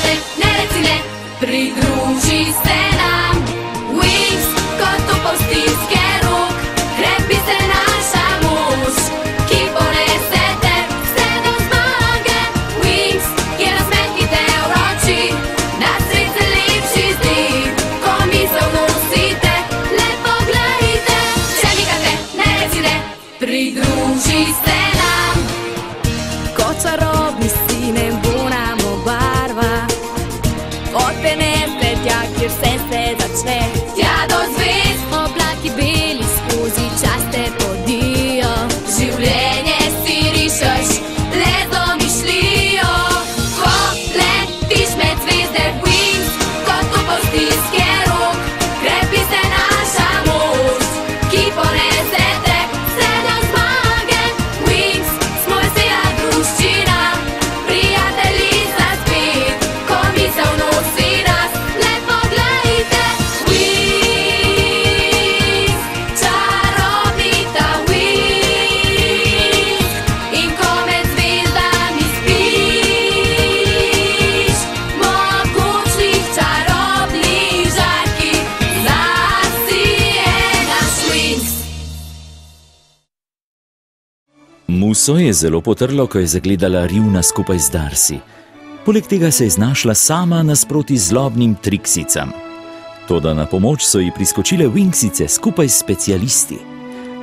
te, ne reci ne, pridruži se nam. Wings, kot topov stiske rok, krepi se naša moč, ki ponese te vse do zmage. Wings, kjer nasmeh ki te vroči, na svet se lepši zdi, ko misel nosite, le poglejte. Še mikate, ne reci ne, pridruži se nam. Kot čarobni si nebo nam obarva, odpenete tja, kjer vse se začne. Tja do zvezd, Oblaki beli skozi čas te podijo. življenje si rišeš, le z domišljijo. Ko letiš med zvezde, Wings, kot topov stiske rok, krepi se naša moč, ki ponese te vse do zmage. Wings, smo vesela druščina, prijatelji za spet, ko misel nosi nas, le poglejte. Wings, čarobni ta Wings, in ko med zvezdami spiš, mogočnih čarobnih žarki, zasije naš Wings. Muso je zelo potrlo, ko je zagledala Rjuna skupaj z Darcy. Poleg tega se je znašla sama nasproti zlobnim triksicam. Toda na pomoč so ji priskočile Wingsice skupaj s specialisti.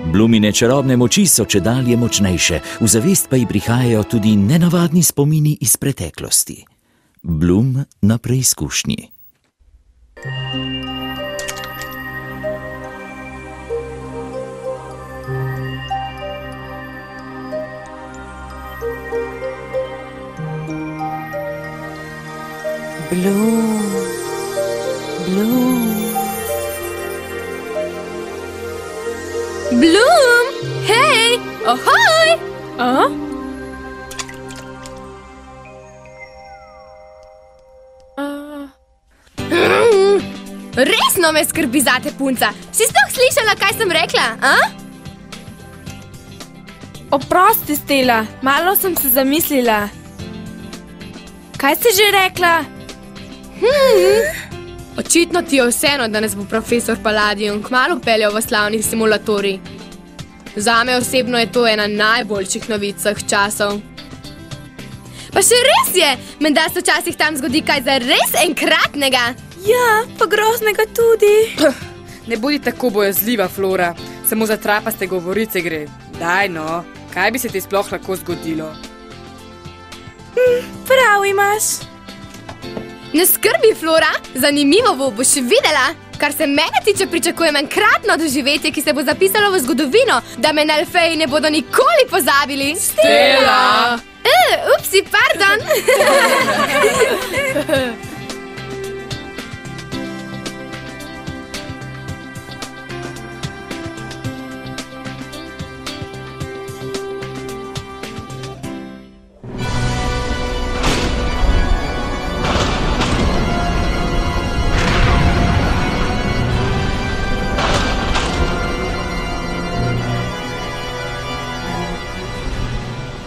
Blumine čarobne moči so čedalje močnejše, v zavest pa ji prihajajo tudi nenavadni spomini iz preteklosti. Blum na preizkušnji. Blum, Blum. Blum, hej, ohoj! A? Resno me skrbi zate, punca. Si sploh slišala, kaj sem rekla, a? Oprosti, Stella, malo sem se zamislila. Kaj si že rekla? Očitno ti je vseeno, da nas bo profesor Palladium kmalu peljal v slavnih simulatorij. Zame osebno je to ena najboljših novic vseh časov. Pa še res je, menda se včasih tam zgodi kaj za res enkratnega. Ja, pa groznega tudi. Ne bodi tako bojazljiva, Flora. Samo za trapaste govorice gre. Daj no, kaj bi se ti sploh lahko zgodilo? Prav imaš. Ne skrbi, Flora, zanimivo boš videla. Kar se mene tiče, pričakujem enkratno doživetje, ki se bo zapisalo v zgodovino, da me Nelfeji ne bodo nikoli pozabili. Stella! Upsi, pardon.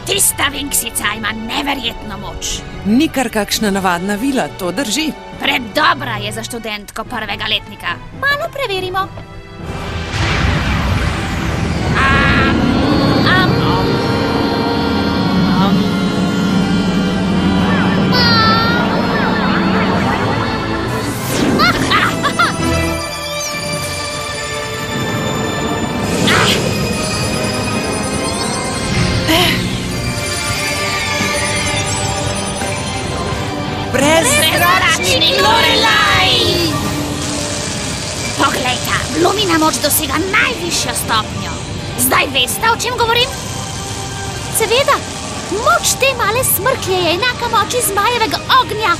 Tista Wingsica ima neverjetno moč. Ni kar kakšna navadna vila, to drži. Predobra je za študentko prvega letnika. Malo preverimo. Prezračni Lorelaj! Poglejta, Blumina moč dosega najvišjo stopnjo. Zdaj veste, o čem govorim? Seveda, moč te male smrklje je enaka moči zmajevega ognja.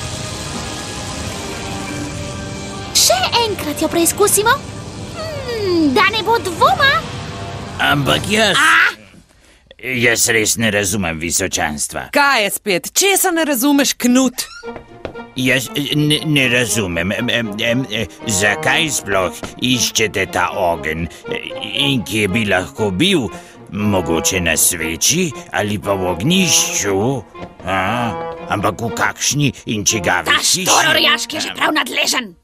Še enkrat jo preizkusimo? Da ne bo dvoma? Ampak jaz res ne razumem visočanstva. Kaj je spet? Česa ne razumeš, Knut? Jaz ne razumem, zakaj sploh iščete ta ogenj in kje bi lahko bil? Mogoče na sveči ali pa v ognjišču? ampak v kakšni in čigavi Ta hiši? štororjaški je že prav nadležen.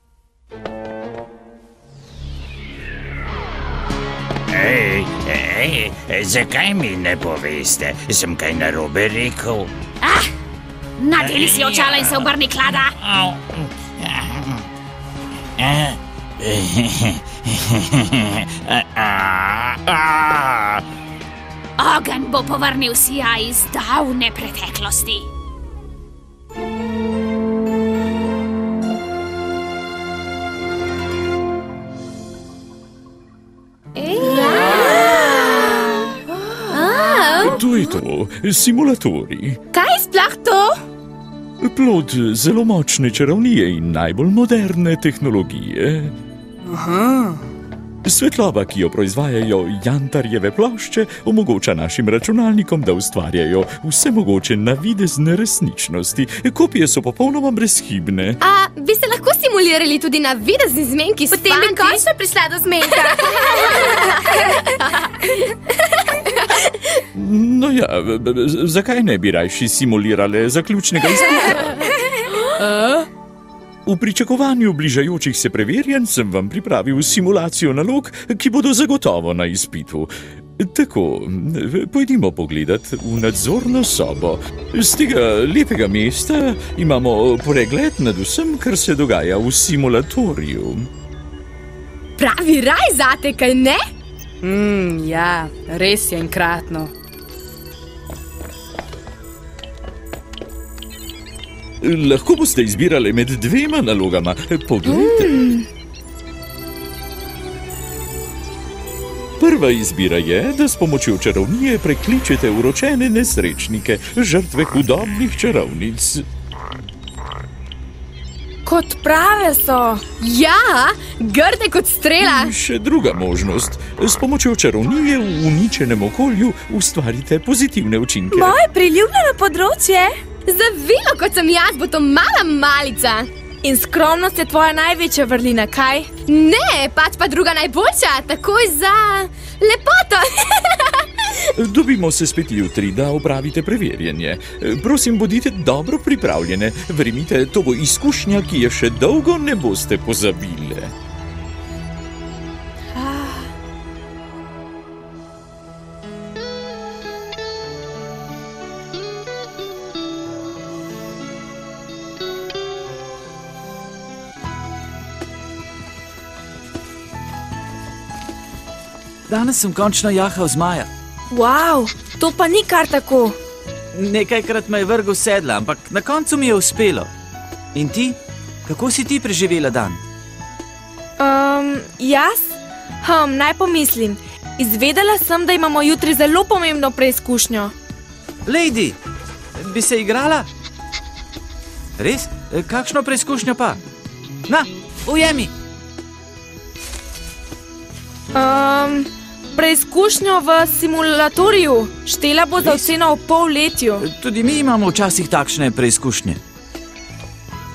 Zakaj mi ne poveste? Sem kaj narobe rekel? Nadeli si očala in se obrni klada. Ogenj bo povrnil sijaj iz davne preteklosti. To je to, simulatori. Kaj je sploh to? Plod zelo močne čarovnije in najbolj moderne tehnologije. Svetloba, ki jo proizvajajo jantarjeve plošče, omogoča našim računalnikom, da ustvarjajo vse mogoče navidezne resničnosti. Kopije so popolnoma brezhibne. A bi se lahko simulirali tudi navidezni zmenki s fanti? Potem bi končno prišla do zmenka. No ja, zakaj ne bi rajši simulirale zaključnega izpita? V pričakovanju bližajočih se preverjanj sem vam pripravil simulacijo nalog, ki bodo zagotovo na izpitu. Tako, pojdimo pogledat v nadzorno sobo. Z tega lepega mesta imamo pregled nad vsem, kar se dogaja v simulatoriju. Pravi raj zate, kaj ne? Ja, res je enkratno. Lahko boste izbirali med dvema nalogama. Poglejte. Prva izbira je, da s pomočjo čarovnije prekličete uročene nesrečnike, žrtve hudobnih čarovnic. Kot prave so. Ja, grde kot strela. In še druga možnost. S pomočjo čarovnije v uničenem okolju ustvarite pozitivne učinke. Moje priljubljeno področje. Zavilo, kot sem jaz, bo to mala malica. In skromnost je tvoja največja vrlina, kaj? Ne, pač pa druga najboljša, takoj za lepoto. Dobimo se spet jutri, da opravite preverjanje. Prosim, bodite dobro pripravljene. Verjemite, to bo izkušnja, ki je še dolgo ne boste pozabile. Danes sem končno jahal zmaja. Wow, to pa ni kar tako. Nekajkrat me je vrgel sedla, ampak na koncu mi je uspelo. In ti? Kako si ti preživela dan? Jaz? Naj pomislim. Izvedela sem, da imamo jutri zelo pomembno preizkušnjo. Lady, bi se igrala? Res? Kakšno preizkušnjo pa? Na, ujemi! Preizkušnjo v simulatoriju. Štela bo za oceno v polletju. Tudi mi imamo včasih takšne preizkušnje.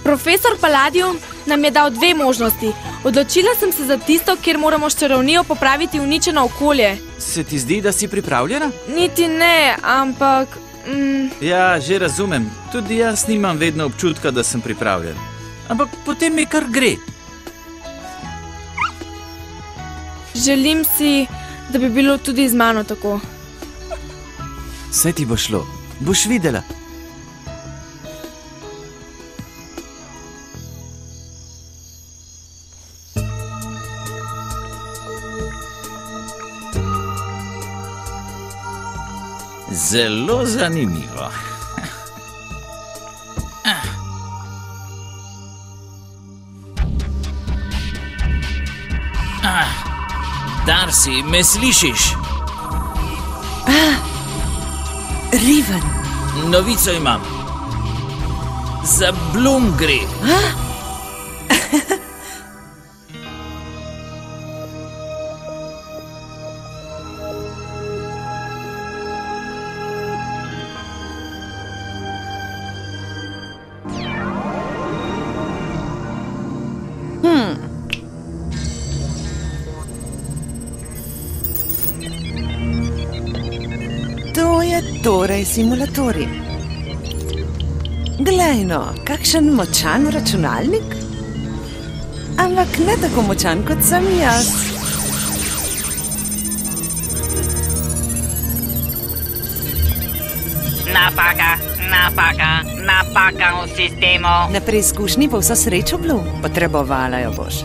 Profesor Palladium nam je dal dve možnosti. Odločila sem se za tisto, kjer moramo s čarovnijo popraviti uničeno okolje. Se ti zdi, da si pripravljena? Niti ne, ampak... Ja, že razumem. Tudi jaz nimam vedno občutka, da sem pripravljen. Ampak potem mi kar gre. Želim si, da bi bilo tudi z mano tako. Saj ti bo šlo. Boš videla. Zelo zanimivo. Darcy, me slišiš? Riven. Novico imam. Za Bloom gre. To je torej simulatorij. Glej no, kakšen močan računalnik. Ampak ne tako močan, kot sem jaz. Napaka v sistemu. Na preizkušnji bo vso srečo, Blue. Potrebovala jo boš.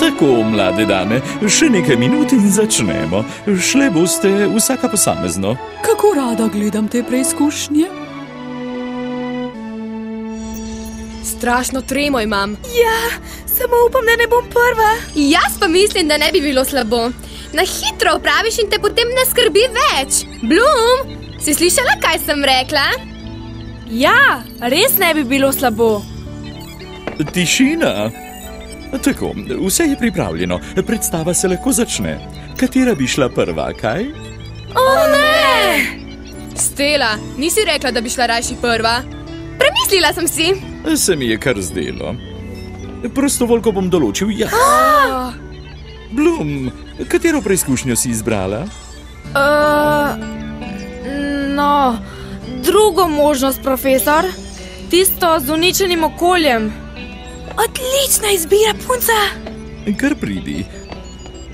Tako, mlade dame, še nekaj minut in začnemo. Šle boste vsaka posamezno. Kako rada gledam te preizkušnje? Strašno tremo imam. Ja, samo upam, da ne bom prva. Jaz pa mislim, da ne bi bilo slabo. Na hitro opraviš in te potem ne skrbi več. Bloom, si slišala, kaj sem rekla? Ja, res ne bi bilo slabo. Tišina. Tako, vse je pripravljeno. Predstava se lahko začne. Katera bi šla prva, kaj? O ne! Stela, nisi rekla, da bi šla rajši prva? Premislila sem si. Se mi je kar zdelo. Prostovoljko bom določil jaz. Bloom, katero preizkušnjo si izbrala? No, drugo možnost, profesor. Tisto z uničenim okoljem. Odlična izbira, punca. Kar pridi.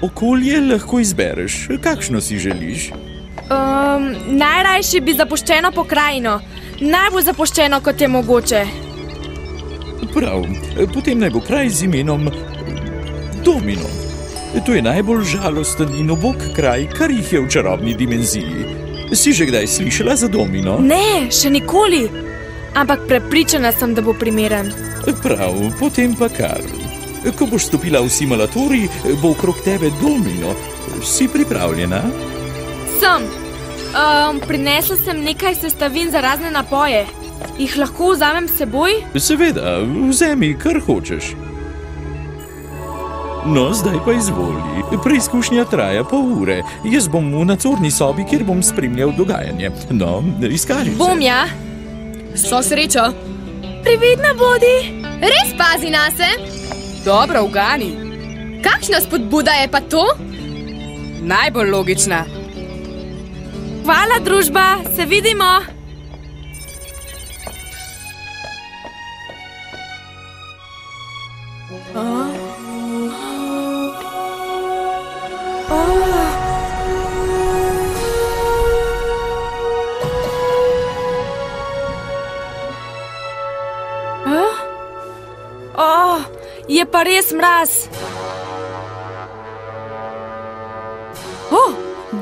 Okolje lahko izbereš. Kakšno si želiš? Najrajši bi zapuščeno pokrajino. Najbolj zapuščeno, kot je mogoče. Prav, potem naj bo kraj z imenom Domino. To je najbolj žalosten in ubog kraj, kar jih je v čarobni dimenziji. Si že kdaj slišala za Domino? Ne, še nikoli. Ampak prepričana sem, da bo primeren. Prav, potem pa kar. Ko boš stopila v simulatorij, bo okrog tebe domino. Si pripravljena? Sem. Prinesla sem nekaj sestavin za razne napoje. Jih lahko vzamem s seboj? Seveda, vzemi, kar hočeš. No, zdaj pa izvoli. Preizkušnja traja pol ure. Jaz bom v nadzorni sobi, kjer bom spremljal dogajanje. No, izkaži se. Bom, ja. Vso srečo. Previdna bodi. Res pazi nase. Dobro, ugani. Kakšna spodbuda je pa to? Najbolj logična. Hvala, družba. Se vidimo. Je pa res mraz.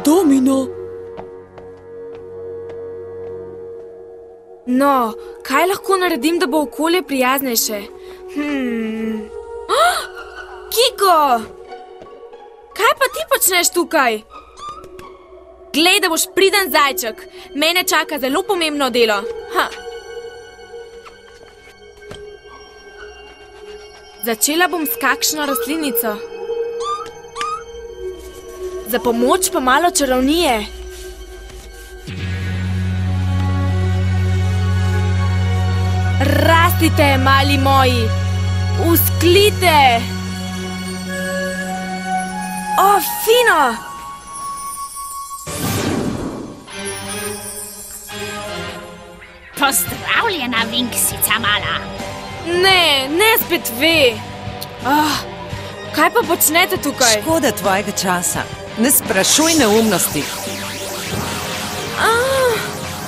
Domino. No, kaj lahko naredim, da bo okolje prijaznejše? Kiko! Kaj pa ti počneš tukaj? Glej, da boš priden zajček. Mene čaka zelo pomembno delo. Začela bom s kakšno rastlinico. Za pomoč pa malo čarovnije. Rastite, mali moji. Usklite. Fino. Pozdravljena, Vinksica mala. Ne spet ve. Kaj pa počnete tukaj? Škoda tvojega časa. Ne sprašuj neumnosti.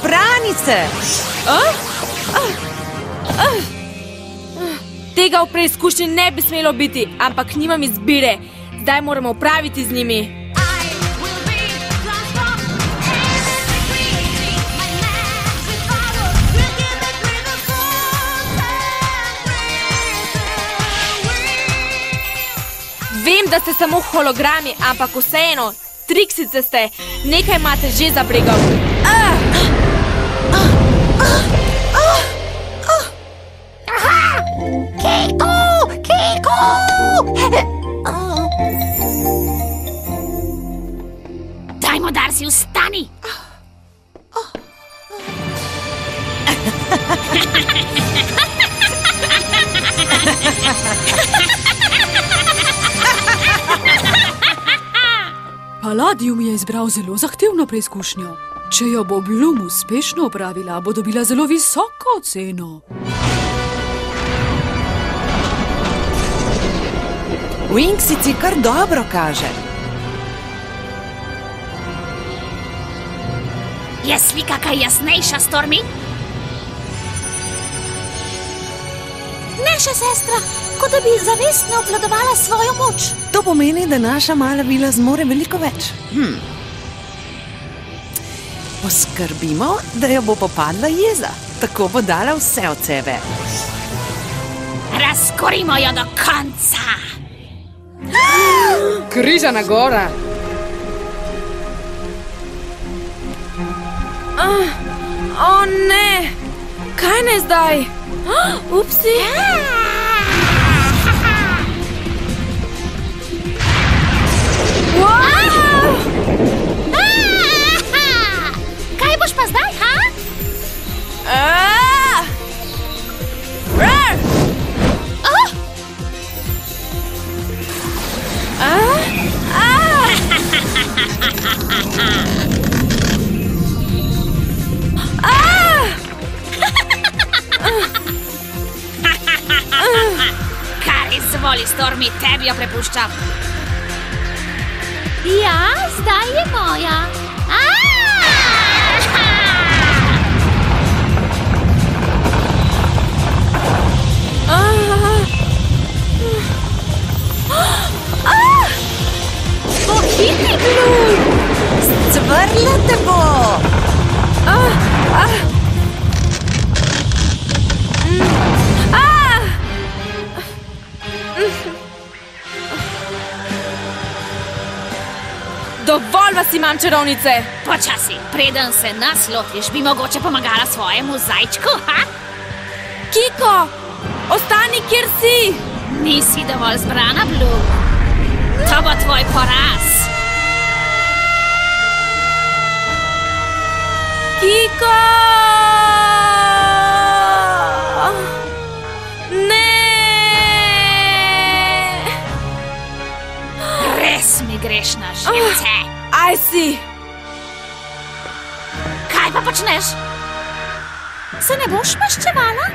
Brani se! Tega v preizkušnji ne bi smelo biti, ampak nimam izbire. Zdaj moramo upraviti z njimi. Vem, da ste samo hologrami, ampak vseeno, triksice ste, nekaj imate že za bregom. Kiko! Dajmo, Darcy, vstani! Palladium je izbral zelo zahtevno preizkušnjo. Če jo bo Bloom uspešno opravila, bo dobila zelo visoko ceno. Wingsici kar dobro kaže. Je slika kaj jasnejša, Stormy? Ne še, sestra, kot da bi zavestno obvladovala svojo moč. To pomeni, da naša mala vila zmore veliko več. Poskrbimo, da jo bo popadla jeza. Tako bo dala vse od sebe. Razkorimo jo do konca. Križana gora. O ne, kaj ne zdaj? Upsi. Kaj boš pa zdaj, ha? Kar izvoli, Stormy, tebi jo prepuščam. Ja, zdaj je moja. Pohitni, Bloom! Zvrla te bo! Dovolj vas imam, čarovnice! Počasi, preden se nas lotiš, bi mogoče pomagala svojemu zajčku, ha? Kiko, ostani, kjer si! Nisi dovolj zbrana, Bloom. To bo tvoj poraz. Kiko! Ne! Res mi greš na živce. Aj si! Kaj pa počneš? Se ne boš maščevala?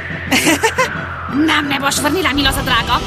Nam ne boš vrnila milo za drago.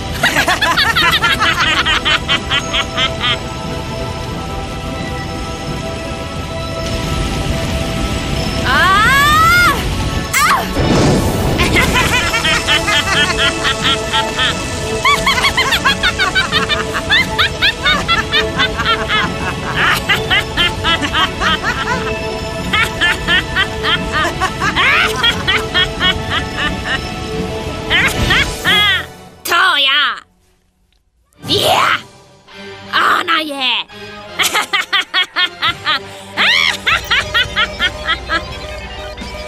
To ja! Ja! Ona je!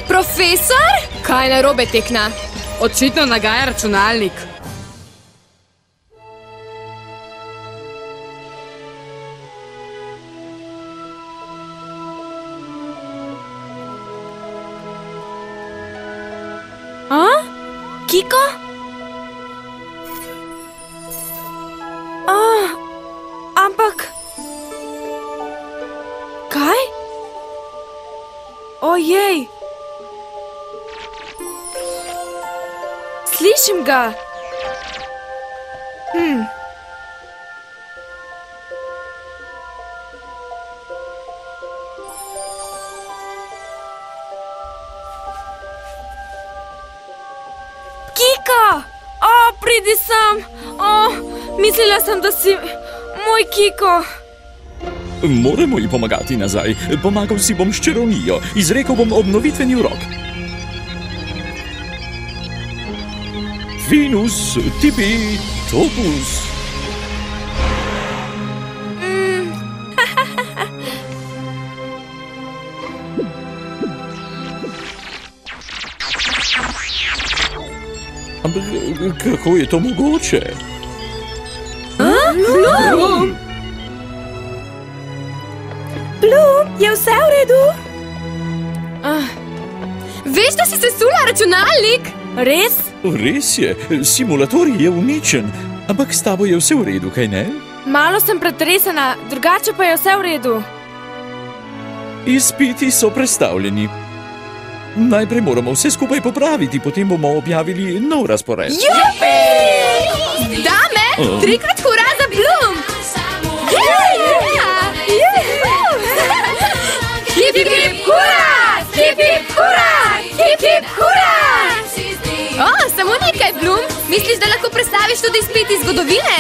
Profesor? Kaj narobe tekna? Očitno nagaja računalnik. Kiko? Ampak... Kaj? Ojej! Slišim ga! Kiko! Pridi sem! Mislila sem, da si moj Kiko. Moramo ji pomagati nazaj. Pomagal si bom s čarovnijo. Izrekel bom obnovitveni urok. Finus, tibi, topus. Kako je to mogoče? Blum! Blum, je vse v redu? Veš, da si sesula računalnik? Res? Res je, simulatorij je uničen, ampak s tabo je vse v redu, kaj ne? Malo sem pretresena, drugače pa je vse v redu. Izpiti so prestavljeni. Najprej moramo vse skupaj popraviti, potem bomo objavili nov razpored. Jupi! Dame, 3-krat hura za Blum! Hip, hip, hip, hura! Hip, hip, hura! Hip, hip, hura! Samo nekaj, Blum. Misliš, da lahko predstaviš tudi izpit iz zgodovine?